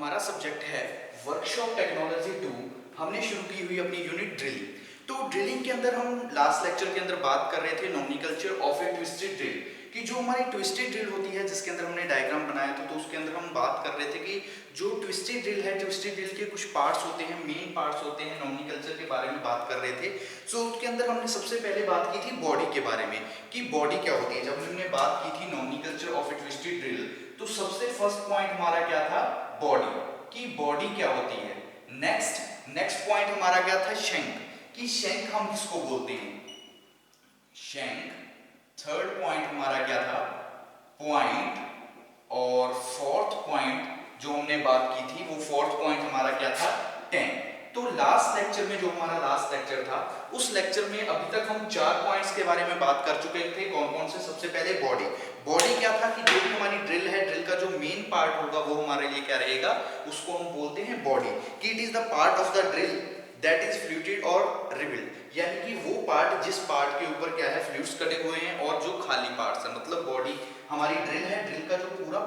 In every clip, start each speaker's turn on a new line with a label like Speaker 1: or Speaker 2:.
Speaker 1: हमारा सब्जेक्ट है workshop technology 2। हमने शुरू की हुई अपनी यूनिट ड्रिलिंग। तो ड्रिलिंग के अंदर हम लास्ट लेक्चर के अंदर बात कर रहे थे nomenclature of A twisted drill कि जो हमारी ट्विस्टेड ड्रिल होती है जिसके अंदर हमने डायग्राम बनाया था, तो उसके अंदर हम बात कर रहे थे कि जो ट्विस्टेड ड्रिल है, ट्विस्टेड ड्रिल के कुछ पार्ट्स होते हैं, मेन पार्ट्स होते हैं। नोमेनक्लेचर के बारे में बात कर रहे थे। सो उसके अंदर हमने सबसे पहले बात की थी बॉडी के बारे में कि बॉडी क्या होती है। जब हमने बात की थी nomenclature of A twisted drill, तो सबसे फर्स्ट पॉइंट हमारा क्या था, बॉडी, कि बॉडी क्या होती है। नेक्स्ट पॉइंट हमारा क्या था, शैंक, कि शैंक हम किसको बोलते हैं, शैंक। थर्ड पॉइंट हमारा क्या था, पॉइंट। और फोर्थ पॉइंट जो हमने बात की थी, वो फोर्थ पॉइंट हमारा क्या था, टैंक। तो लास्ट लेक्चर में, जो हमारा लास्ट लेक्चर था, उस लेक्चर में अभी तक हम 4 पॉइंट्स के बारे में बात कर चुके थे। कौन कौन से? सबसे पहले बॉडी क्या था कि जो भी हमारी ड्रिल है, ड्रिल का जो मेन पार्ट होगा वो हमारे लिए क्या रहेगा, उसको हम बोलते हैं बॉडी। कि it is the part of the drill that is fluid और रिबिल्ड, यानी कि वो पार्ट जिस पार्ट के ऊपर क्या है, फ्लूइड्स कटे हुए हैं और जो खाली पार्ट्स है, मतलब बॉडी हमारी ड्रिल है, ड्रिल का जो पूरा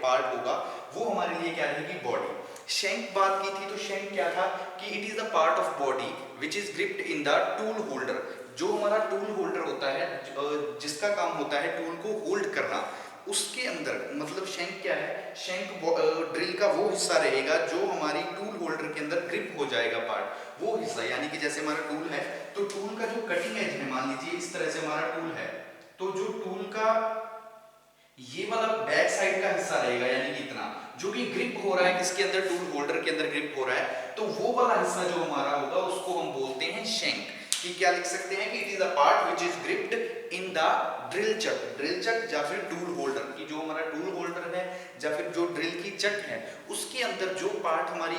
Speaker 1: पार्ट होगा वो हमारे लिए क्या रहेगी, बॉडी। शैंक बात की थी, तो शैंक क्या था कि it is the part of body which is gripped in the tool holder. जो हमारा टूल होल्डर होता है, जिसका काम होता है टूल को होल्ड करना, उसके अंदर, मतलब शैंक क्या है, शैंक ड्रिल का वो हिस्सा रहेगा जो हमारी टूल होल्डर के अंदर ग्रिप हो जाएगा पार्ट, वो हिस्सा। यानी कि जैसे हमारा टूल है, तो टूल का जो कटिंग एज है, मान लीजिए इस तरह से हमारा टूल है, तो जो टूल का ये वाला बैक साइड का हिस्सा रहेगा, यानी कि इतना जो भी ग्रिप हो रहा है, किसके अंदर, टूल होल्डर के अंदर ग्रिप हो रहा है, तो वो वाला हिस्सा जो हमारा होगा उसको हम बोलते हैं शैंक। कि क्या लिख सकते हैं कि it is a part which is gripped in the drill चक या फिर टूल होल्डर, कि जो हमारा टूल होल्डर है या फिर जो ड्रिल की चक है, उसके अंदर जो पार्ट हमारी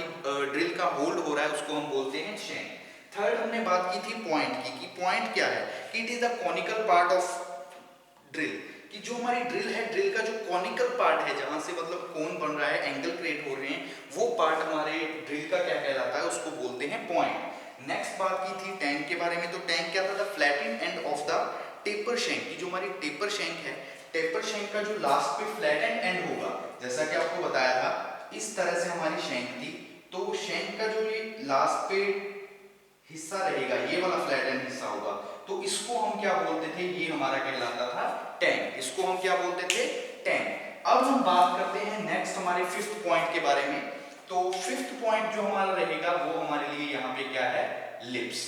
Speaker 1: ड्रिल का होल्ड हो रहा है उसको हम बोलते हैं शैंक। थर्ड हमने बात की थी पॉइंट की, कि पॉइंट क्या है, कि it is the conical part of drill, कि जो हमारी ड्रिल है, ड्रिल का जो कॉनिकल पार्ट है, जहां से मतलब कोन बन रहा है, एंगल क्रिएट हो रहे हैं, वो पार्ट हमारे ड्रिल का क्या कहलाता है, उसको बोलते हैं पॉइंट। नेक्स्ट बात की थी टैंक के बारे में, तो टैंक क्या था, the flattened and of the taper shank, की जो हमारी टेपर शैंक है, टेपर शैंक का जो लास्ट पे फ्लैटेंड एंड होगा, जैसा कि आपको बताया था, इस तरह से हमारी शैंक थी, तो शैंक का जो ये लास्ट पे हिस्सा रहेगा, ये वाला फ्लैटेंड हिस्सा होगा, तो इसको हम क्या बोलते थे, ये हमारा कहलाता था टैंक। इसको हम क्या बोलते थे, टैंक। अब हम बात करते हैं नेक्स्ट हमारे फिफ्थ पॉइंट के बारे में। तो फिफ्थ पॉइंट जो हमारा रहेगा वो हमारे लिए यहाँ पे क्या है, लिप्स।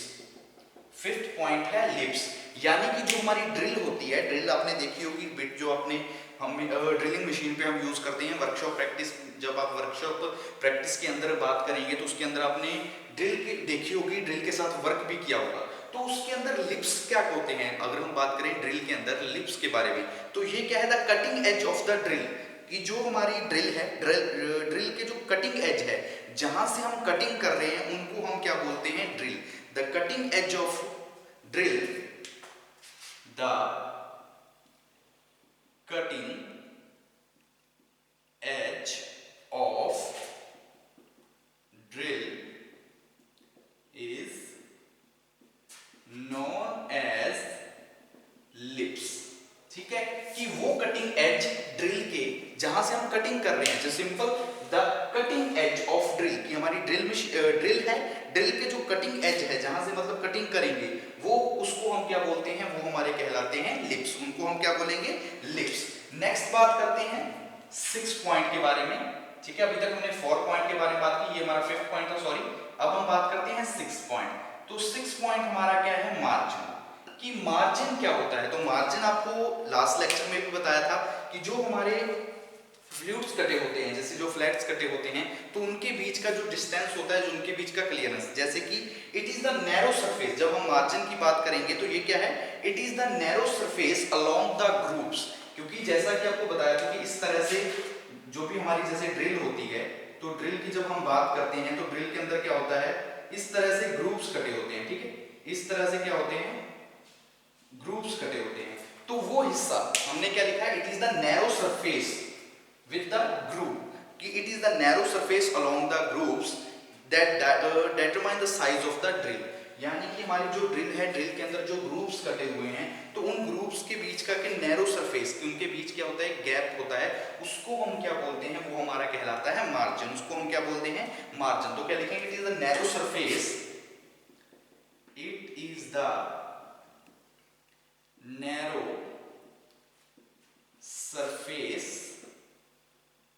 Speaker 1: फिफ्थ पॉइंट है लिप्स, यानी कि जो हमारी ड्रिल होती है, ड्रिल आपने देखी होगी बिट, जो आपने हम ड्रिलिंग मशीन पे हम यूज करते हैं वर्कशॉप प्रैक्टिस, जब आप वर्कशॉप प्रैक्टिस के अंदर बात करेंगे तो उसके अंदर आपने ड्रिल की देखी होगी, ड्रिल के साथ वर्क भी किया होगा, तो उसके अंदर लिप्स क्या होते हैं। अगर हम बात करें ड्रिल के अंदर लिप्स के बारे में, तो ये क्या है, the cutting edge of the drill, कि जो हमारी ड्रिल है, ड्रिल के जो कटिंग एज है, जहां से हम कटिंग कर रहे हैं, उनको हम क्या बोलते हैं, drill. The cutting edge of drill, the cutting edge of drill is known as lips. ठीक है, कि वो कटिंग एज ड्रिल के, जहां से हम कटिंग कर रहे हैं, जो simple the cutting edge of drill, की हमारी ड्रिल है, ड्रिल के जो कटिंग एज है, जहां से मतलब कटिंग करेंगे, वो उसको हम क्या बोलते हैं, वो हमारे कहलाते हैं लिप्स। उनको हम क्या बोलेंगे, लिप्स। नेक्स्ट बात करते हैं 6 पॉइंट के बारे में। ठीक है, अभी तक हमने 4 पॉइंट के बारे में बात की, ये हमारा 5th पॉइंट था, सॉरी। अब हम बात करते हैं 6 पॉइंट। तो 6 पॉइंट हमारा क्या है, मार्जिन, कि मार्जिन क्या होता है। तो मार्जिन आपको लास्ट लेक्चर में भी बताया था कि जो हमारे फ्लूइड्स कटे होते हैं, जैसे जो फ्लैट्स कटे होते हैं, तो उनके बीच का जो डिस्टेंस होता है, जो उनके बीच का क्लियरेंस, जैसे कि it is the narrow surface. जब हम मार्जिन की बात करेंगे तो ये क्या है, it is the narrow surface along the grooves, क्योंकि जैसा कि आपको बताया था कि इस तरह से जो भी हमारी जैसे ड्रिल होती है, तो ड्रिल की जब हम बात करते हैं, तो ड्रिल के अंदर क्या होता है, इस तरह से ग्रूव्स कटे होते हैं। ठीक है, इस तरह से क्या होते हैं, ग्रूव्स कटे होते हैं, तो वो हिस्सा हमने क्या लिखा है, it is the narrow surface with the groove, कि it is the narrow surface along the grooves that determine the size of the drill, यानी कि हमारी जो ड्रिल है, ड्रिल के अंदर जो ग्रूव्स कटे हुए हैं, तो उन ग्रूव्स के बीच का के नैरो सरफेस, उनके बीच क्या होता है, गैप होता है, उसको हम क्या बोलते हैं, वो हमारा हमारा कहलाता है मार्जिन, उसको हम क्या बोलते हैं मार्जिन। तो क्या लिखेंगे, it is the narrow surface, it is the narrow surface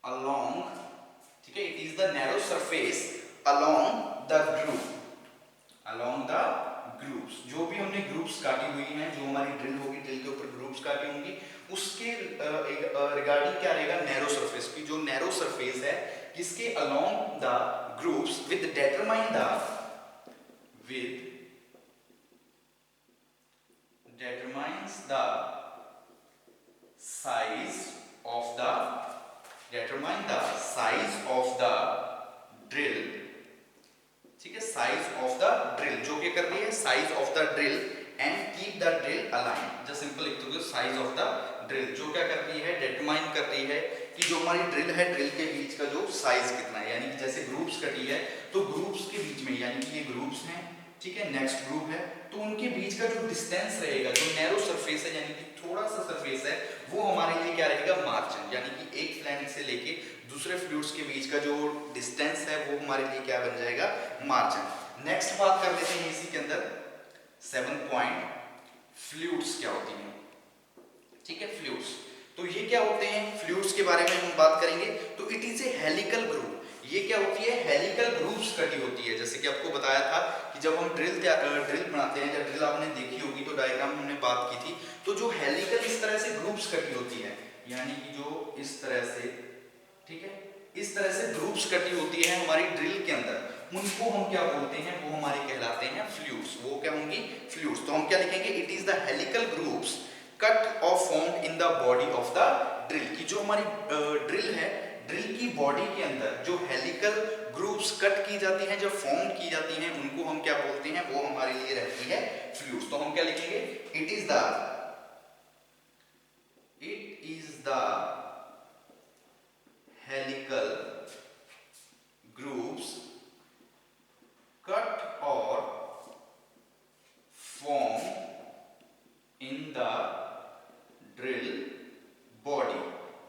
Speaker 1: along, ठीक है, it is the narrow surface along the groove, along the groups, जो भी हमने ग्रुप्स काटी हुई हैं, जो हमारी ड्रिल होगी, ड्रिल के ऊपर ग्रुप्स काटी होंगी, उसके रिगार्डिंग क्या रहेगा, नैरो सरफेस की, जो नैरो सरफेस है किसके, along the groups with determine the, with determines the size of the, determine the size of the drill, ठीक है, साइज ऑफ द ड्रिल, जो क्या कर रही है, size of the drill and keep the drill align, just simple लिख दोगे size of the drill, जो क्या कर रही है, डिटरमाइन कर रही है कि जो हमारी ड्रिल है, ड्रिल के बीच का जो साइज कितना है, यानी कि जैसे ग्रुप्स कटी है तो ग्रुप्स के बीच में, यानी कि ये ग्रुप्स हैं, ठीक है, नेक्स्ट ग्रुप है, तो उनके बीच का जो डिस्टेंस रहेगा, जो नैरो सरफेस है, यानी कि थोड़ा सा सरफेस है, वो हमारे लिए क्या रहेगा, मार्जिन, यानी कि एक प्लैनेट से लेके दूसरे फ्लूइड्स के बीच का जो डिस्टेंस है वो हमारे लिए क्या बन जाएगा, मार्जिन। नेक्स्ट बात कर लेते हैं इसी के अंदर 7 पॉइंट, फ्लूइड्स क्या होती हैं, ठीक है, फ्लूइड्स, तो ये क्या होते हैं, फ्लूइड्स के बारे में हम बात करेंगे। तो it is A helical group, ये क्या होती है, हेलिकल ग्रुप्स कटी होती है, जैसे कि आपको बताया था कि जब हम ड्रिल बनाते हैं, जब ड्रिल आपने देखी होगी तो डायग्राम हमने बात की थी, तो जो हेलिकल इस तरह से ग्रुप्स कटी होती है, यानी कि जो इस तरह से, ठीक है, इस तरह से ग्रुप्स कटी होती है हमारी ड्रिल के अंदर, उनको हम क्या बोलते हैं, वो हमारे कहलाते हैं फ्लूइड्स, वो क्या होंगी, फ्लूइड्स। तो हम क्या लिखेंगे, it is the helical grooves cut और formed in the body of the drill, की जो हमारी ड्रिल है, ड्रिल की बॉडी के अंदर जो हेलिकल ग्रुप्स कट की जाती हैं, जो फॉर्म की जाती हैं, उनको हम क्या बोलते हैं, वो हमारे लिए रहती है फ्लूइड्स। तो हम क्या लिखेंगे, it is the helical grooves cut और form in the drill body,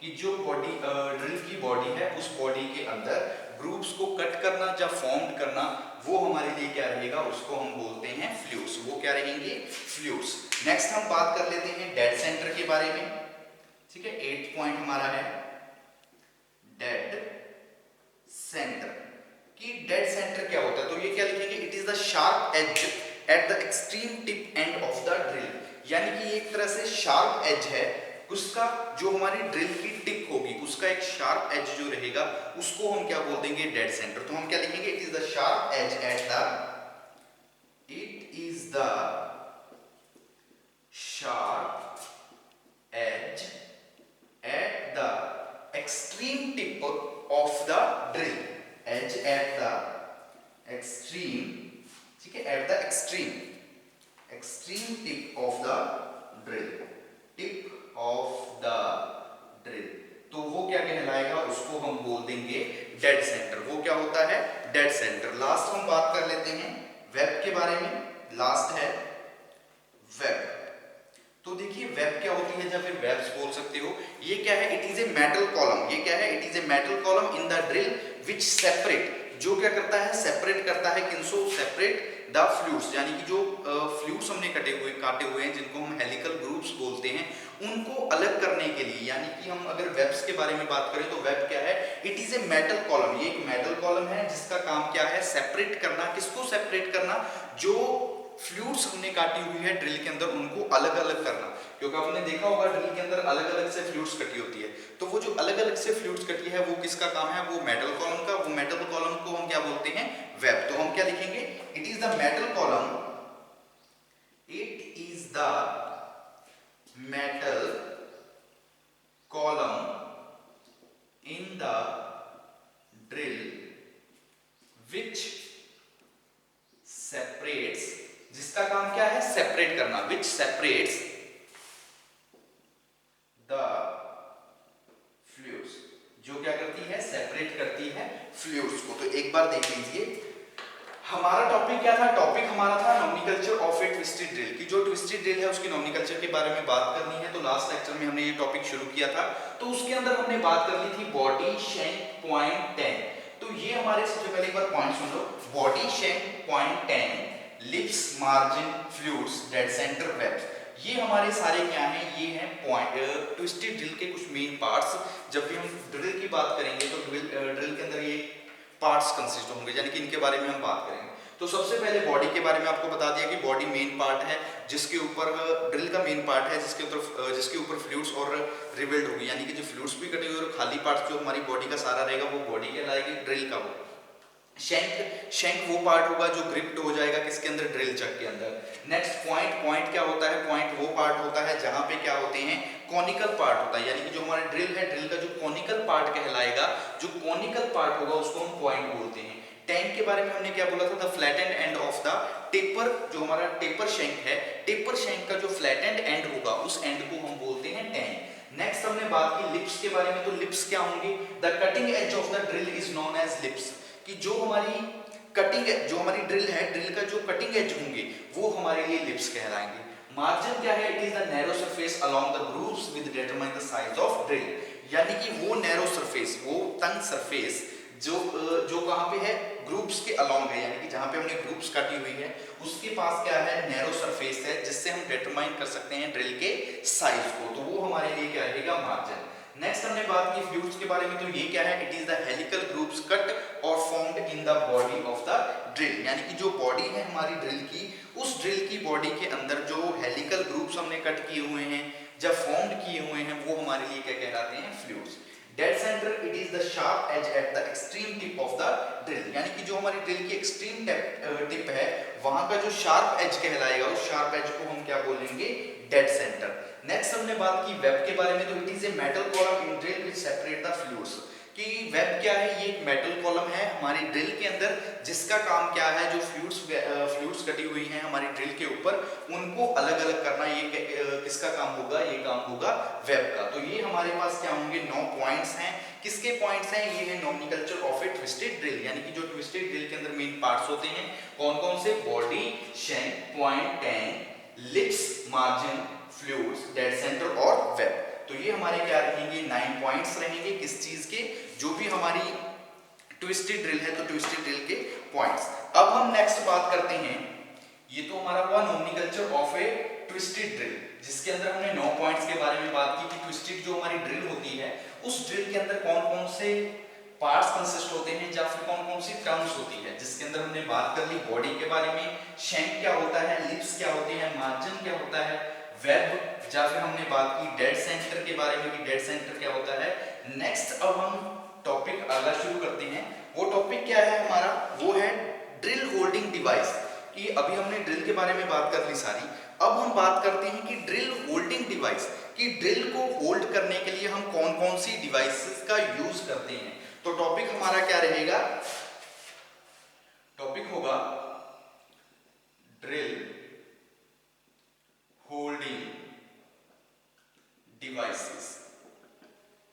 Speaker 1: कि जो बॉडी ड्रिल की बॉडी है, उस बॉडी के अंदर ग्रुप्स को कट करना या फॉर्म करना, वो हमारे लिए क्या रहेगा, उसको हम बोलते हैं फ्लूइड्स, वो क्या रहेंगे, फ्लूइड्स। नेक्स्ट हम बात कर लेते हैं डेड सेंटर के बारे में, ठीक है, 8 पॉइंट हमारा है डेड सेंटर, कि डेड सेंटर क्या होता है, तो ये क्या लिखेंगे, it is the sharp edge at the extreme tip end of the drill, यानी कि एक तरह से शार्प एज है, उसका जो हमारी ड्रिल की टिप होगी, उसका एक शार्प एज जो रहेगा, उसको हम क्या बोल देंगे, डेड सेंटर। तो हम क्या लिखेंगे, it is the sharp edge at the, it is the sharp edge at the extreme tip of the drill, edge at the extreme, ठीक है, at the extreme tip of the drill, tip of the drill, तो वो क्या कहलाएगा, उसको हम बोल देंगे डेड सेंटर, वो क्या होता है, डेड सेंटर। लास्ट हम बात कर लेते हैं वेब के बारे में, लास्ट है वेब। तो देखिए वेब क्या होती है, या फिर वेब्स बोल सकते हो, ये क्या है, it is a metal column, ये क्या है, it is a metal column in the drill which separate, जो क्या करता है, सेपरेट करता है, किनको, सेपरेट द फ्लूइड्स, यानी कि जो फ्लूइड्स हमने काटे हुए हैं, जिनको हम हेलिकल ग्रुप्स बोलते हैं, उनको अलग करने के लिए, यानी कि हम अगर वेब्स के बारे में बात करें तो वेब क्या है, it is a metal column, ये एक मेटल कॉलम है जिसका काम क्या है, सेपरेट करना, किसको सेपरेट करना, जो फ्लूइड्स हमने काटी हुई है ड्रिल के अंदर, उनको अलग अलग करना, क्योंकि आपने देखा होगा ड्रिल के अंदर अलग अलग से फ्लूइड्स कटी होती है, तो वो जो अलग अलग से फ्लूइड्स कटी है, वो किसका काम है, वो मेटल कॉलम का, वो मेटल कॉलम को हम क्या बोलते हैं, वेब। तो हम क्या लिखेंगे, it is the metal column, it is the metal column in the drill which separates, जिसका काम क्या है, सेपरेट करना, विच सेपरेट्स द फ्लूइड्स, जो क्या करती है, सेपरेट करती है फ्लूइड्स को। तो एक बार देख लीजिए, हमारा टॉपिक क्या था? टॉपिक हमारा था नॉमिनकल्चर ऑफ ए ट्विस्टेड ड्रिल, की जो ट्विस्टेड ड्रिल है उसकी नॉमिनकल्चर के बारे में बात करनी है। तो लास्ट लेक्चर में हमने ये टॉपिक शुरू किया था, तो उसके अंदर हमने बात कर ली थी बॉडी, शेंक, पॉइंट, टेन। तो ये हमारे सबसे पहले एक बार पॉइंट सुन लो, body, shank, point, tang, lips, margin, flutes, dead centre, webs. ये हमारे सारे क्या हैं? ये हैं पॉइंट ट्विस्टेड ड्रिल के कुछ मेन पार्ट्स। जब भी हम ड्रिल की बात करेंगे तो ड्रिल के अंदर ये पार्ट्स कंसिस्ट होंगे, यानी कि इनके बारे में हम बात करेंगे। तो सबसे पहले बॉडी के बारे में आपको बता दिया कि बॉडी मेन पार्ट है, जिसके ऊपर ड्रिल का मेन पार्ट है, जिसके ऊपर फ्लूइड्स और रिवेल्ड होगी, यानी कि जो फ्लूइड्स भी कटे हुए और खाली पार्ट जो हमारी बॉडी का सारा रहेगा वो बॉडी कहलाएगी, ड्रिल का वो। शेंक वो पार्ट होगा जो ग्रिप्ड हो जाएगा किसके अंदर? ड्रिल चक के अंदर। नेक्स्ट पॉइंट, पॉइंट क्या होता है? पॉइंट वो पार्ट होता है जहां पे क्या होते हैं? कॉनिकल पार्ट होता है, यानी कि जो हमारा ड्रिल है, ड्रिल का जो कॉनिकल पार्ट कहलाएगा, जो कॉनिकल पार्ट होगा उसको हम पॉइंट बोलते हैं। टैंक के बारे में हमने क्या बोला था? The flattened and of the taper, जो हमारा टेपर शेंक है, टेपर शेंक का जो फ्लैटेंड एंड होगा उस एंड को हम बोलते हैं टैंक। नेक्स्ट हमने बात की लिप्स के बारे में, तो लिप्स क्या होंगे? The cutting edge of the drill is known as lips, कि जो हमारी कटिंग, जो हमारी ड्रिल है, ड्रिल का जो कटिंग एज होंगे वो हमारे लिए लिप्स कहलाएंगे। मार्जिन क्या है? It is the narrow surface along the grooves with determine the size of drill, यानी कि वो नैरो सरफेस, वो तंग सरफेस जो कहां पे है? ग्रुप्स के अलोंग है, यानी कि जहां पे हमने ग्रुप्स काटी हुई है उसके पास क्या है? नैरो सरफेस है, जिससे हम डिटरमाइन कर सकते हैं ड्रिल के साइज को, तो वो हमारे लिए क्या रहेगा? मार्जिन। नेक्स्ट हमने बात की फ्लूइड्स के बारे में, तो ये क्या है? It is the helical grooves cut और formed in the body of the drill, यानी कि जो बॉडी है हमारी ड्रिल की, उस ड्रिल की बॉडी के अंदर जो हेलिकल ग्रुप्स हमने कट किए हुए हैं, जब फॉर्म्ड किए हुए हैं, वो हमारे लिए क्या कहलाते हैं? Fluids. Dead centre, it is the sharp edge at the extreme tip of the drill, यानी कि जो हमारी ड्रिल की एक्सट्रीम टिप है, वहां का जो शार्प एज कहलाएगा, उस शार्प एज को हम क्या बोलेंगे? Dead centre. नेक्स्ट हमने बात की वेब के बारे में, तो it is a metal column in drill which separate the fluids, कि वेब क्या है? ये एक मेटल कॉलम है हमारी ड्रिल के अंदर, जिसका काम क्या है? जो फ्लूइड्स कटी हुई हैं हमारी ड्रिल के ऊपर, उनको अलग अलग करना, ये किसका काम होगा? ये काम होगा वेब का। तो ये हमारे पास क्या होंगे? 9 पॉइंट्स हैं। किसके पॉइंट्स हैं? ये है नॉमिनकल्चर ऑफ ए ट्विस्टेड ड्रिल, यानी कि जो ट्विस्टेड ड्रिल के अंदर मेन पार्ट्स होते हैं कौन कौन से? Body, shank, point, tank, lips, margin, flutes, dead centre और वेब। तो ये हमारे क्या रहेंगे? 9 पॉइंट्स रहेंगे। किस चीज के? जो भी हमारी ट्विस्टेड ड्रिल है, तो ट्विस्टेड ड्रिल के पॉइंट्स। अब हम नेक्स्ट बात करते हैं, ये तो हमारा हुआ नॉमिनकल्चर ऑफ ए ट्विस्टेड ड्रिल, जिसके अंदर हमने 9 पॉइंट्स के बारे में बात की कि ट्विस्टेड जो हमारी ड्रिल होती है, उस ड्रिल के अंदर कौन कौन से पार्ट्स कंसिस्ट होते हैं, या फिर कौन कौन सी टर्म्स होती है, जिसके अंदर हमने बात कर ली बॉडी के बारे में, शेंक क्या होता है, लिप्स क्या होते हैं, मार्जिन क्या होता है, वेब, या फिर हमने बात की डेड सेंटर के बारे में कि डेड सेंटर क्या होता है। नेक्स्ट अब हम टॉपिक अगला शुरू करते हैं। वो टॉपिक क्या है हमारा? वो है ड्रिल होल्डिंग डिवाइस, कि अभी हमने ड्रिल के बारे में बात कर ली सारी, अब हम बात करते हैं कि ड्रिल होल्डिंग डिवाइस, कि ड्रिल को होल्ड करने के लिए हम कौन कौन सी डिवाइसेस का यूज करते हैं। तो टॉपिक हमारा क्या रहेगा? टॉपिक होगा ड्रिल होल्डिंग डिवाइसेस,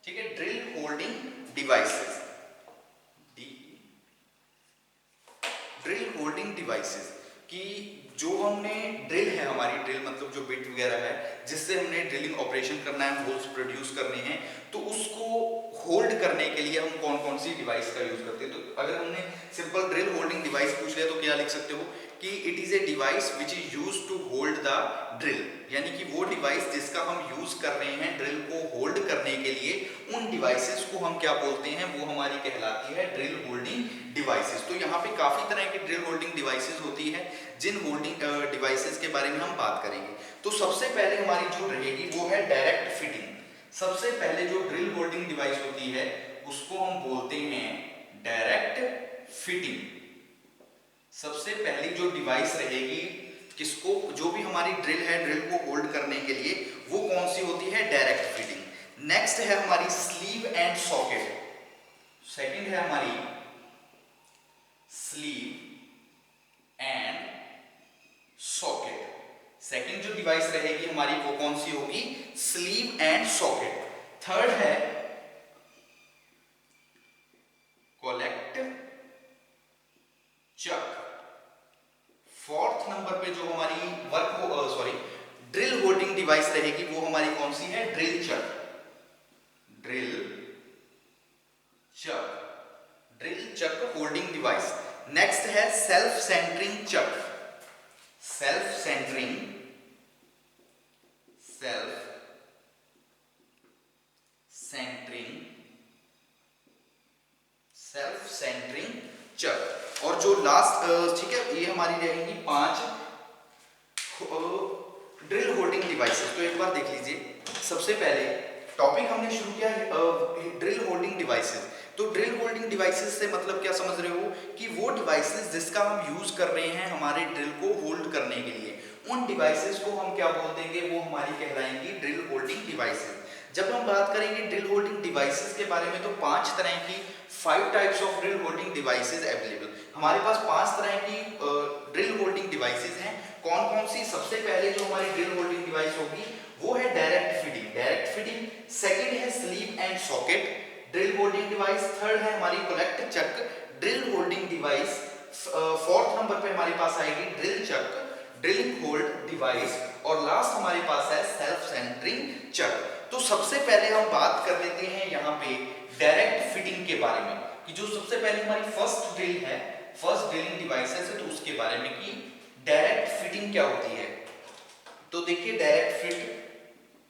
Speaker 1: ठीक है? Drill holding devices, drill holding devices, कि जो हमने ड्रिल है, हमारी ड्रिल मतलब जो बिट वगैरह है, जिससे हमने ड्रिलिंग ऑपरेशन करना है, होल्स प्रोड्यूस करने हैं, तो उसको होल्ड करने के लिए हम कौन कौन सी डिवाइस का यूज करते हैं। तो अगर हमने सिंपल ड्रिल होल्डिंग डिवाइस पूछ लिया तो क्या लिख सकते हो कि it is a device which is use to hold the drill, यानी कि वो डिवाइस जिसका हम यूज कर रहे हैं ड्रिल को होल्ड करने के लिए, उन डिवाइसेस को हम क्या बोलते हैं? वो हमारी कहलाती है ड्रिल होल्डिंग डिवाइसेस। तो यहाँ पे काफी तरह की ड्रिल होल्डिंग डिवाइसेस होती है, जिन होल्डिंग डिवाइसेस के बारे में हम बात करेंगे। तो सबसे पहले हमारी जो रहेगी वो है डायरेक्ट फिटिंग। सबसे पहले जो ड्रिल होल्डिंग डिवाइस होती है उसको हम बोलते हैं डायरेक्ट फिटिंग। सबसे पहली जो डिवाइस रहेगी किसको, जो भी हमारी ड्रिल है, ड्रिल को होल्ड करने के लिए, वो कौन सी होती है? Direct fitting. नेक्स्ट है हमारी स्लीव एंड सॉकेट। सेकंड है हमारी स्लीव एंड सॉकेट। सेकंड जो डिवाइस रहेगी हमारी वो कौन सी होगी? Sleeve and socket. थर्ड है कॉलेक्ट चक। डिवाइस रहेगी वो हमारी कौन सी है, drill chuck. Drill chuck, drill chuck holding device. Next है self centering chuck. Self centering, self centering, self centering chuck. और जो लास्ट, ठीक है, ये हमारी रहेंगी 5 ड्रिल होल्डिंग डिवाइसेस। तो एक बार देख लीजिए, सबसे पहले टॉपिक हमने शुरू किया है ड्रिल होल्डिंग डिवाइसेस। तो ड्रिल होल्डिंग डिवाइसेस से मतलब क्या समझ रहे हो कि वो डिवाइसेस जिसका हम यूज कर रहे हैं हमारे ड्रिल को होल्ड करने के लिए, उन डिवाइसेस को हम क्या बोल देंगे, वो हमारी कहलाएंगी ड्रिल होल्डिंग डिवाइसेस। जब हम बात करेंगे ड्रिल होल्डिंग डिवाइसेस के बारे में तो 5 तरह की, 5 types of drill holding devices available. हमारे पास 5 तरह की ड्रिल होल्डिंग डिवाइसेस हैं। कौन कौन सी? सबसे पहले जो हमारी ड्रिल होल्डिंग डिवाइस होगी वो है direct feeding, direct feeding. Second है sleeve and socket drill holding device. Third है हमारी collet chuck drill holding device. Fourth number पे हमारे पास आएगी drill chuck drilling hold device. और लास्ट हमारे पास है सेल्फ सेंटरिंग चक। तो सबसे पहले हम बात कर लेते हैं यहाँ पे डायरेक्ट फिटिंग के बारे में, कि जो सबसे पहले हमारी फर्स्ट ड्रिल है, फर्स्ट ड्रिलिंग डिवाइसेस है, तो उसके बारे में कि डायरेक्ट फिटिंग क्या होती है। तो देखिए डायरेक्ट फिट,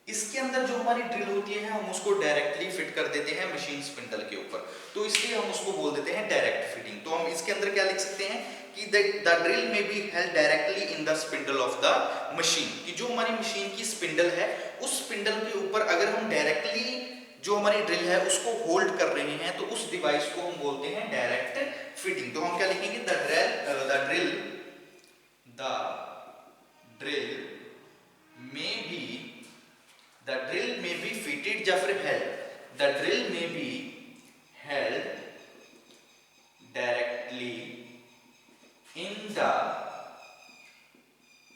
Speaker 1: इसके अंदर जो हमारी ड्रिल होती है हम उसको डायरेक्टली फिट कर देते हैं मशीन स्पिंडल के ऊपर, तो इसलिए हम उसको बोल देते हैं डायरेक्ट फिटिंग। तो हम इसके अंदर क्या लिख सकते हैं कि द ड्रिल में be held directly in the spindle of the machine, कि जो हमारी मशीन की स्पिंडल है उस स्पिंडल के ऊपर अगर हम डायरेक्टली जो हमारी ड्रिल है उसको होल्ड कर रहे हैं तो उस डिवाइस को हम बोलते हैं डायरेक्ट फिटिंग। तो हम क्या लिखेंगे, द ड्रिल में बी फिटेड या फिर हेल्ड, द ड्रिल में be held directly in the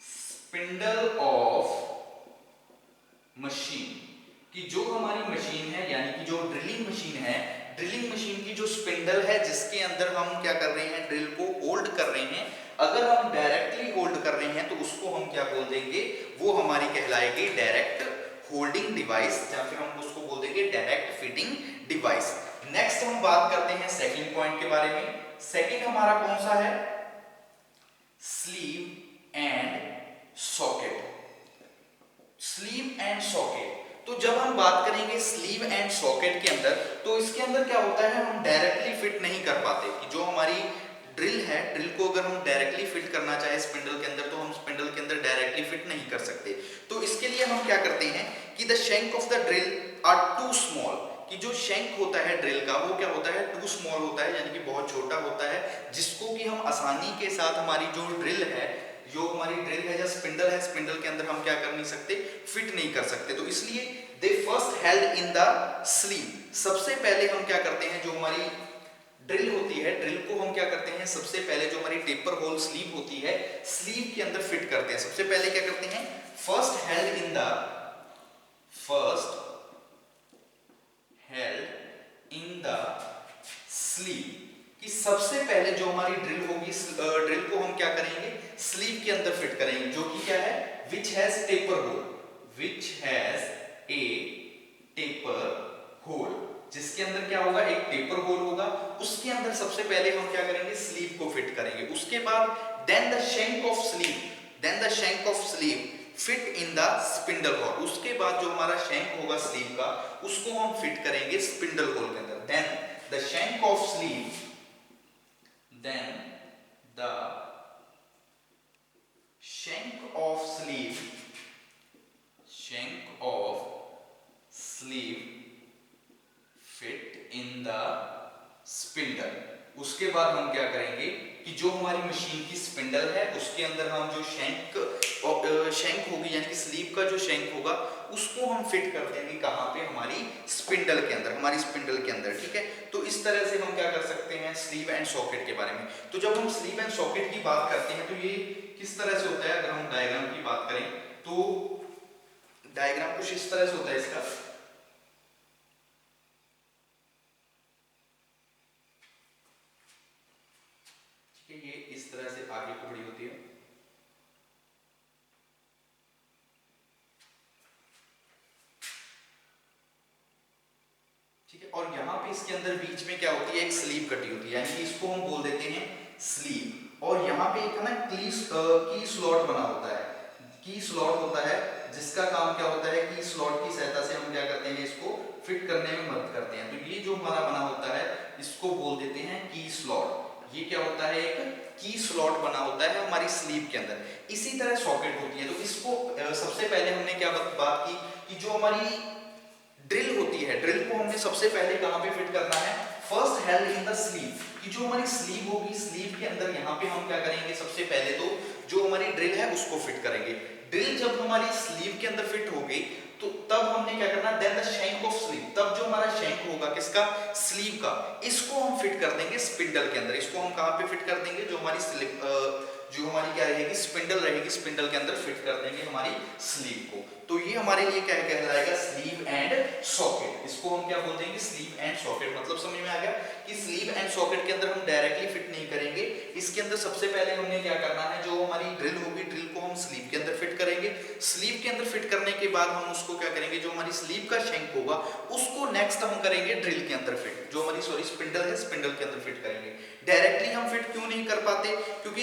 Speaker 1: spindle of machine, कि जो हमारी मशीन है यानी कि जो ड्रिलिंग मशीन है, ड्रिलिंग मशीन की जो स्पिंडल है जिसके अंदर हम क्या कर रहे हैं, ड्रिल को होल्ड कर रहे हैं, अगर हम डायरेक्टली होल्ड कर रहे हैं तो उसको हम क्या बोल देंगे, वो हमारी कहलाएगी डायरेक्ट होल्डिंग डिवाइस, या फिर हम उसको बोल देंगे डायरेक्ट फिटिंग डिवाइस। नेक्स्ट हम बात करते हैं सेकंड पॉइंट के बारे में। सेकंड हमारा कौन सा है, sleeve and socket. Sleeve and socket, तो जब हम बात करेंगे स्लीव एंड सॉकेट के अंदर, तो इसके अंदर क्या होता है, हम डायरेक्टली फिट नहीं कर पाते, कि जो हमारी ड्रिल है, ड्रिल को अगर हम डायरेक्टली फिट करना चाहे स्पिंडल के अंदर तो हम स्पिंडल के अंदर डायरेक्टली फिट नहीं कर सकते। तो इसके लिए हम क्या करते हैं कि the shank of the drill are too small, कि जो शैंक होता है ड्रिल का वो क्या होता है, टू स्मॉल होता है, यानी कि बहुत छोटा होता है, जिसको कि हम आसानी के साथ हमारी जो ड्रिल है, जो हमारी ड्रिल है या स्पिंडल है, स्पिंडल के अंदर हम क्या कर नहीं सकते, फिट नहीं कर सकते। तो इसलिए they first held in the sleeve, सबसे पहले हम क्या करते हैं, जो हमारी ड्रिल होती है, ड्रिल को हम क्या करते हैं, सबसे पहले जो हमारी टेपर होल स्लीव होती है, स्लीव के अंदर फिट करते हैं। सबसे पहले क्या करते हैं, first held in the sleeve, कि सबसे पहले जो हमारी ड्रिल होगी, ड्रिल को हम क्या करेंगे, स्लीव के अंदर फिट करेंगे, जो कि क्या है, which has taper hole, which has a taper hole, जिसके अंदर क्या होगा, एक टेपर होल होगा, उसके अंदर सबसे पहले हम क्या करेंगे, स्लीव को फिट करेंगे। उसके बाद then the shank of sleeve fit in the spindle hole, उसके बाद जो हमारा शैंक होगा स्लीव का उसको हम फिट करेंगे स्पिंडल होल के अंदर। Then the shank of sleeve, fit in the spindle. उसके बाद हम क्या करेंगे कि जो हमारी मशीन की स्पिंडल है उसके अंदर हम जो शैंक होगी, यानी कि स्लीव का जो शैंक होगा उसको हम फिट कर देंगे, कहाँ पे, हमारी स्पिंडल के अंदर, हमारी स्पिंडल के अंदर, ठीक है। तो इस तरह से हम क्या कर सकते हैं स्लीव एंड सॉकेट के बारे में। तो जब हम स्लीव एंड सॉकेट की बात करते हैं तो ये किस तरह से होता है, अगर हम डायग्राम की बात करें तो डायग्राम कुछ इस तरह से होता है इसका, ये इस तरह से आगे को खड़ी होती है, इसके अंदर बीच में क्या होती है, एक स्लीव कटी होती है, यानी कि इसको हम बोल देते हैं स्लीव। और यहाँ पे एक है ना की स्लॉट बना होता है, की स्लॉट होता है, जिसका काम क्या होता है, की स्लॉट की सहायता से हम क्या करते हैं, इसको फिट करने में मदद करते हैं। तो ये जो हमारा बना होता है इसको बोल देते हैं की स्लॉट। ये क्या होता है, एक की स्लॉट बना होता है हमारी स्लीव के अंदर। इसी तरह सॉकेट होती है। तो इसको सबसे पहले हमने क्या बात की कि जो हमारी ड्रिल होती है, ड्रिल को हमने सबसे पहले कहां पे फिट करना है, first held in the sleeve. कि जो हमारी स्लीव होगी, स्लीव के अंदर यहाँ पे हम क्या करेंगे, सबसे पहले तो जो हमारी ड्रिल है उसको फिट करेंगे। ड्रिल जब हमारी स्लीव के अंदर फिट हो गई तो तब हमने क्या करना, then the shank of sleeve, तब जो हमारा शैंक होगा किसका, स्लीव का, इसको हम फिट कर देंगे स्पिंडल के अंदर। इसको हम कहां पे फिट कर देंगे, जो हमारी जो हमारी क्या रहेगी, स्पिंडल रहेगी, स्पिंडल के अंदर फिट कर देंगे हमारी स्लीव को। तो ये हमारे लिए क्या कहलाएगा, स्लीव एंड सॉकेट। इसको हम क्या बोल देंगे, स्लीव एंड सॉकेट। मतलब समझ में आ गया कि स्लीव एंड सॉकेट के अंदर हम डायरेक्टली फिट नहीं करेंगे। इसके अंदर सबसे पहले हमने क्या करना है, जो हमारी ड्रिल होगी, ड्रिल को हम स्लीव के अंदर फिट करेंगे। स्लीव के अंदर फिट करने के बाद हम उसको क्या करेंगे, जो हमारी स्लीव का शैंक होगा उसको नेक्स्ट हम करेंगे ड्रिल के अंदर फिट, जो हमारी स्पिंडल है, स्पिंडल के अंदर फिट करेंगे। डायरेक्टली हम फिट क्यों नहीं कर पाते, क्योंकि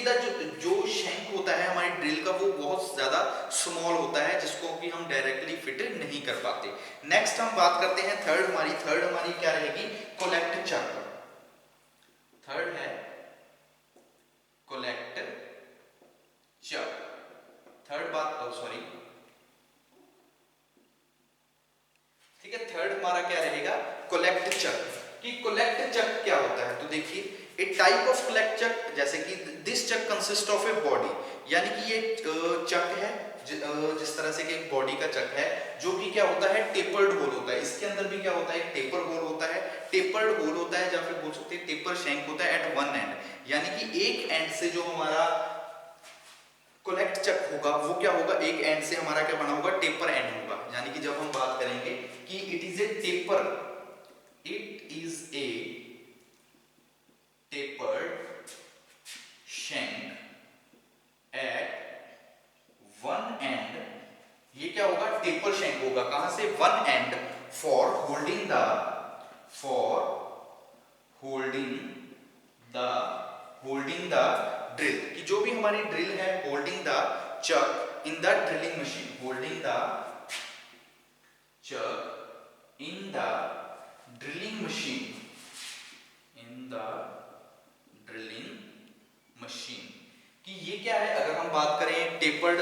Speaker 1: जो शैंक होता है हमारी ड्रिल का वो बहुत ज्यादा स्मॉल होता है, जिसको कि हम डायरेक्टली फिट नहीं कर पाते। नेक्स्ट हम बात करते हैं थर्ड हमारी क्या रहेगी, कोलेक्ट चक। थर्ड है कोलेक्ट चक। थर्ड बात, सॉरी, ठीक है, थर्ड हमारा क्या रहेगा, कोलेक्ट चक। कि कोलेक्ट चक क्या होता है, तो देखिए a type of collet chuck, जैसे कि this chuck consist of a body, यानी कि ये चक है जिस तरह से कि एक बॉडी का चक है, जो कि क्या होता है, टेपर्ड होल होता है। इसके अंदर भी क्या होता है, एक टेपर होल होता है, टेपर्ड होल होता है, या फिर बोल सकते हैं टेपर शैंक होता है एट वन एंड, यानी कि एक एंड से जो हमारा कोलेक्ट चक होगा वो क्या होगा, एक एंड से हमारा क्या बना होगा, टेपर एंड होगा। यानी कि जब हम बात करेंगे कि it is a taper, it is a tapered shank at one end, ये क्या होगा, टेपर शैंक होगा, कहां से, one end, for holding the drill. कि जो भी हमारी ड्रिल है, holding the chuck in the drilling machine, holding the chuck in the drilling machine, कि ये क्या है, अगर हम बात करें टेपर्ड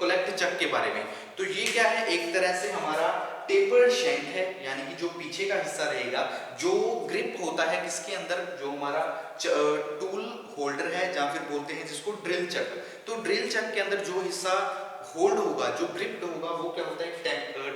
Speaker 1: कोलेक्ट चक के बारे में, तो ये क्या है, एक तरह से हमारा टेपर्ड शैंक है, यानी कि जो पीछे का हिस्सा रहेगा, जो ग्रिप होता है किसके अंदर, जो हमारा टूल होल्डर है, या फिर बोलते हैं जिसको ड्रिल चक। तो ड्रिल चक के अंदर जो हिस्सा होल्ड होगा, जो ग्रिप्ड होगा, वो क्या होता है,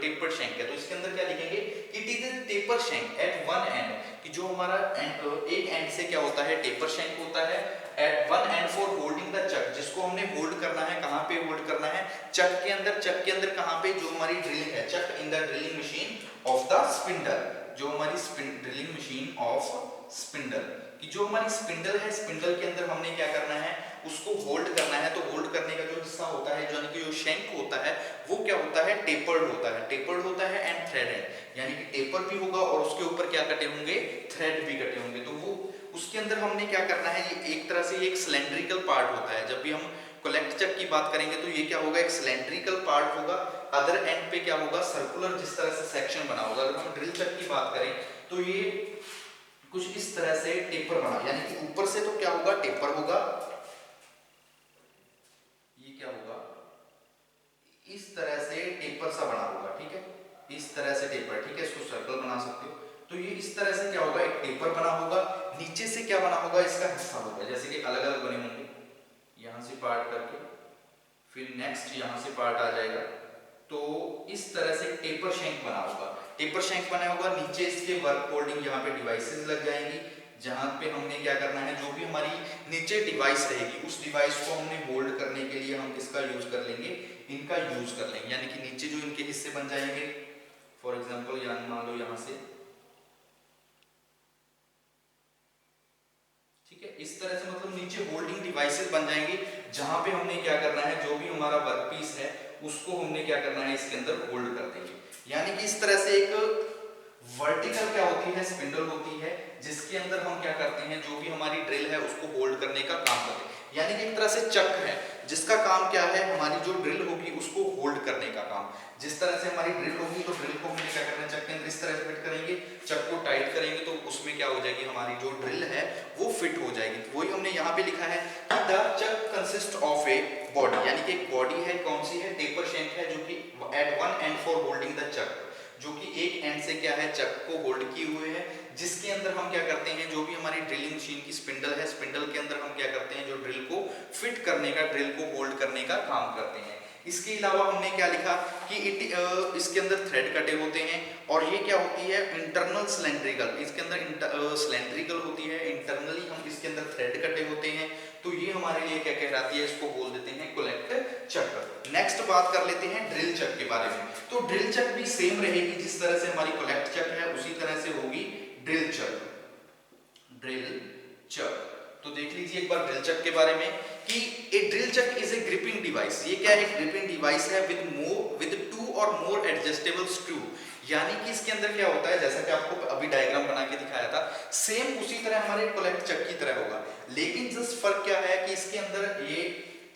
Speaker 1: टेपर्ड शैंक है। तो इसके अंदर क्या लिखेंगे, it is a taper shank at one end, कि जो हमारा एक एंड से क्या होता है, टेपर शैंक होता है, at one end for holding the chuck, जिसको हमने होल्ड करना है, कहां पे होल्ड करना है, चक के अंदर। चक के अंदर कहां पे, जो हमारी ड्रिलिंग है, chuck in the drilling machine of the spindle, जो हमारी ड्रिलिंग मशीन ऑफ स्पिंडल, कि जो हमारी स्पिंडल है, स्पिंडल के अंदर हमने क्या करना है, उसको होल्ड करना है। तो होल्ड करने का जो हिस्सा होता है, यानी कि जो शैंक होता है, वो क्या होता है, टेपर्ड होता है एंड थ्रेडेड, यानी कि टेपर भी होगा और उसके ऊपर क्या कटे होंगे, थ्रेड भी कटे होंगे। तो वो उसके अंदर हमने क्या करना है, ये एक तरह से एक सिलेंड्रिकल पार्ट होता है। जब भी हम कोलेक्ट चक की बात करेंगे तो ये क्या होगा, एक सिलेंड्रिकल पार्ट होगा, अदर एंड पे क्या होगा, सर्कुलर जिस तरह से सेक्शन बना होगा। अगर हम ड्रिल चक की बात करें तो ये कुछ इस तरह से टेपर बना, यानी कि ऊपर से तो क्या होगा, टेपर होगा, ये क्या होगा, इस तरह से टेपर सा बना होगा, ठीक है, इस तरह से टेपर, ठीक है, इसको सर्कल बना सकते हो। तो ये इस तरह से क्या होगा, एक टेपर बना होगा, नीचे से क्या बना होगा, इसका हिस्सा होगा, जैसे कि अलग अलग बने होंगे, यहां से पार्ट करके फिर नेक्स्ट यहां से पार्ट आ जाएगा। तो इस तरह से टेपर शैंक बना होगा, टेपर शैंक बना होगा, नीचे इसके वर्क होल्डिंग यहाँ पे डिवाइसेस लग जाएंगी, जहां पे हमने क्या करना है, जो भी हमारी नीचे डिवाइस रहेगी, उस डिवाइस को हमने होल्ड करने के लिए हम किसका यूज कर लेंगे, इनका यूज कर लेंगे। यानी कि नीचे जो इनके हिस्से बन जाएंगे, फॉर एग्जांपल यहाँ मान लो यहाँ से, ठीक है, इस तरह से मतलब नीचे होल्डिंग डिवाइसेस बन जाएंगे, जहां पे हमने क्या करना है, जो भी हमारा वर्कपीस है उसको हमने क्या करना है, इसके अंदर होल्ड कर देंगे। यानी कि इस तरह से एक वर्टिकल क्या होती है, स्पिंडल होती है, जिसके अंदर हम क्या करते हैं, जो भी हमारी ड्रिल है उसको होल्ड करने का काम करते हैं। यानी कि एक तरह से चक है जिसका काम क्या है, हमारी जो ड्रिल होगी उसको होल्ड करने का काम। जिस तरह से हमारी ड्रिल होगी तो ड्रिल को हमने क्या करना है, चक के अंदर इस तरह से फिट करेंगे, चक को टाइट करेंगे तो उसमें क्या हो जाएगी, हमारी जो ड्रिल है वो फिट हो जाएगी। वही हमने यहाँ पे लिखा है कि the chuck consist of a body, यानी कि एक बॉडी है, कौन सी है, टेपर शैंक है, जो कि at one end for holding the chuck, जो कि एक एंड से क्या है, चक को होल्ड किए हुए है, जिसके अंदर हम क्या करते हैं, जो भी हमारी ड्रिलिंग मशीन की स्पिंडल है, स्पिंडल के अंदर हम क्या करते हैं, जो ड्रिल को फिट करने का, ड्रिल को होल्ड करने का काम करते हैं। इसके अलावा हमने क्या लिखा कि इसके अंदर थ्रेड कटे होते हैं, और ये क्या होती है, इंटरनल सिलेंड्रिकल, इसके अंदर सिलेंड्रिकल होती है, इंटरनली हम इसके अंदर थ्रेड कटे होते हैं, तो ये हमारे लिए क्या कहलाती है, इसको बोल देते हैं कोलेक्ट चक। नेक्स्ट बात कर लेते हैं ड्रिल चक के बारे में। तो ड्रिल चक भी सेम रहेगी, जिस तरह से हमारी कोलेक्ट चक है उसी तरह से होगी ड्रिल चक। ड्रिल चक तो देख लीजिए एक बार ड्रिल चक के बारे में कि a drill chuck is a gripping device. ये क्या है, ग्रिपिंग डिवाइस है with two or more adjustable screw. यानी कि इसके अंदर क्या होता है, जैसा कि आपको अभी डायग्राम बना के दिखाया था, सेम उसी तरह हमारे कोलेक्ट चक की तरह होगा, लेकिन जस्ट फर्क क्या है कि इसके अंदर ये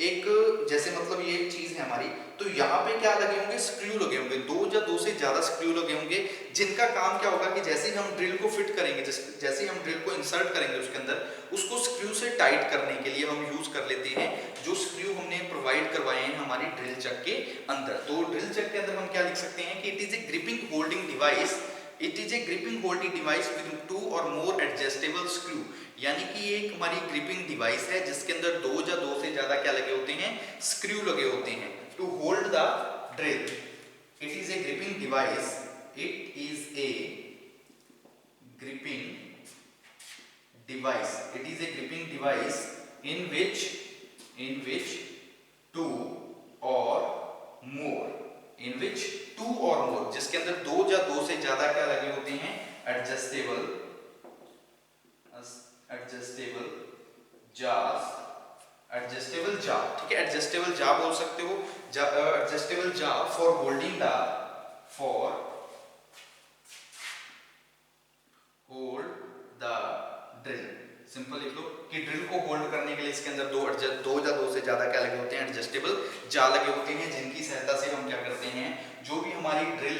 Speaker 1: एक, जैसे मतलब ये एक चीज है हमारी, तो यहाँ पे क्या लगे होंगे, स्क्रू लगे होंगे, दो या दो से ज्यादा स्क्रू लगे होंगे, जिनका काम क्या होगा कि जैसे ही हम ड्रिल को फिट करेंगे, जैसे ही हम ड्रिल को इंसर्ट करेंगे उसके अंदर, उसको स्क्रू से टाइट करने के लिए हम यूज कर लेते हैं जो स्क्रू हमने प्रोवाइड करवाए हैं हमारी ड्रिल चक के अंदर। तो ड्रिल चक के अंदर हम क्या लिख सकते हैं कि it is a gripping holding device, it is a gripping holding device with two or more adjustable screw. यानी कि ये एक हमारी ग्रिपिंग डिवाइस है जिसके अंदर दो या दो से ज्यादा क्या लगे होते हैं, स्क्रू लगे होते हैं to hold the drill. It is a gripping device, it is a gripping device, it is a gripping device in which two or more, in which two or more, जिसके अंदर दो या दो से ज्यादा क्या लगे होते हैं, एडजस्टेबल जास, एडजस्टेबल जा, ठीक है, एडजस्टेबल जा बोल सकते हो, एडजस्टेबल जा for holding the, for hold the drill. Simple लिख लो कि ड्रिल को होल्ड करने के लिए इसके अंदर दो या दो से ज्यादा क्या लगे होते हैं, एडजस्टेबल जा लगे होते हैं, जिनकी सहायता से हम क्या करते हैं, जो भी हमारी ड्रिल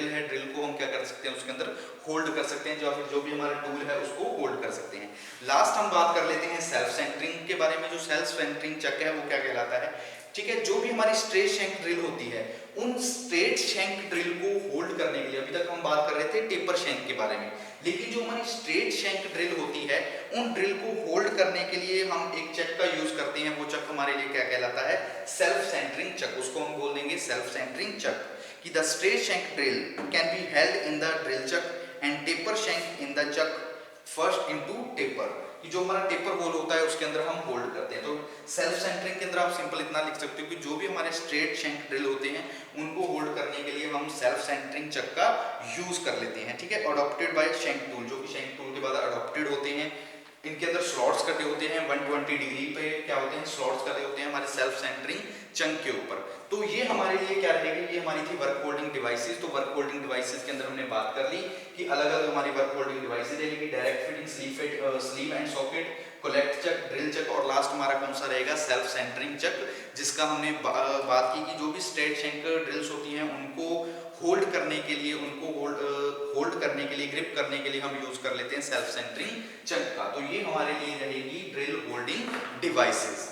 Speaker 1: है, ड्रिल को हम क्या कर सकते हैं, उसके अंदर होल्ड कर सकते हैं, या फिर जो भी हमारा टूल है उसको होल्ड कर सकते हैं। लास्ट हम बात कर लेते हैं सेल्फ सेंटरिंग के बारे में। जो सेल्फ सेंटरिंग चक है वो क्या कहलाता है, ठीक है, जो भी हमारी स्ट्रेट शैंक ड्रिल होती है, उन स्ट्रेट शैंक ड्रिल को होल्ड करने के लिए, अभी तक हम बात कर रहे थे टेपर शैंक के बारे में, लेकिन जो हमारी स्ट्रेट शैंक ड्रिल होती है, उन ड्रिल को होल्ड करने के लिए हम एक चक का यूज करते हैं। वो चक हमारे लिए क्या कहलाता है, सेल्फ सेंटरिंग चक। उसको हम बोल देंगे सेल्फ सेंटरिंग चक। कि the straight shank drill can be held in the drill chuck and taper shank in the chuck first into taper. कि जो हमारा टेपर होल होता है उसके अंदर हम होल्ड करते हैं। तो सेल्फ सेंटरिंग के अंदर आप सिंपल इतना लिख सकते हो कि जो भी हमारे स्ट्रेट शैंक ड्रिल होते हैं उनको होल्ड करने के लिए हम सेल्फ सेंटरिंग चक का यूज कर लेते हैं, ठीक है। अडॉप्टेड बाय शैंक टूल, जो कि शैंक टूल के बाद अडॉप्टेड होते हैं। इनके अंदर स्लॉट्स कटे होते हैं, 120 डिग्री पे क्या होते हैं, स्लॉट्स कटे होते हैं हमारे सेल्फ सेंटरिंग चंक के ऊपर। तो ये हमारे लिए क्या रहेगी, ये हमारी थी वर्क होल्डिंग डिवाइसेस। तो वर्क होल्डिंग डिवाइसेस के अंदर हमने बात कर ली कि अलग अलग हमारी वर्क होल्डिंग डिवाइसेस रहेगी, direct fitting, sleeve and socket, collect chuck, drill chuck, और लास्ट हमारा कौन सा रहेगा, सेल्फ सेंटरिंग चक, जिसका हमने बात की कि जो भी स्ट्रेट शैंक ड्रिल्स होती हैं उनको होल्ड करने के लिए, होल्ड करने के लिए, ग्रिप करने के लिए हम यूज कर लेते हैं सेल्फ सेंटरिंग चक का। तो ये हमारे लिए रहेगी ड्रिल होल्डिंग डिवाइसेस।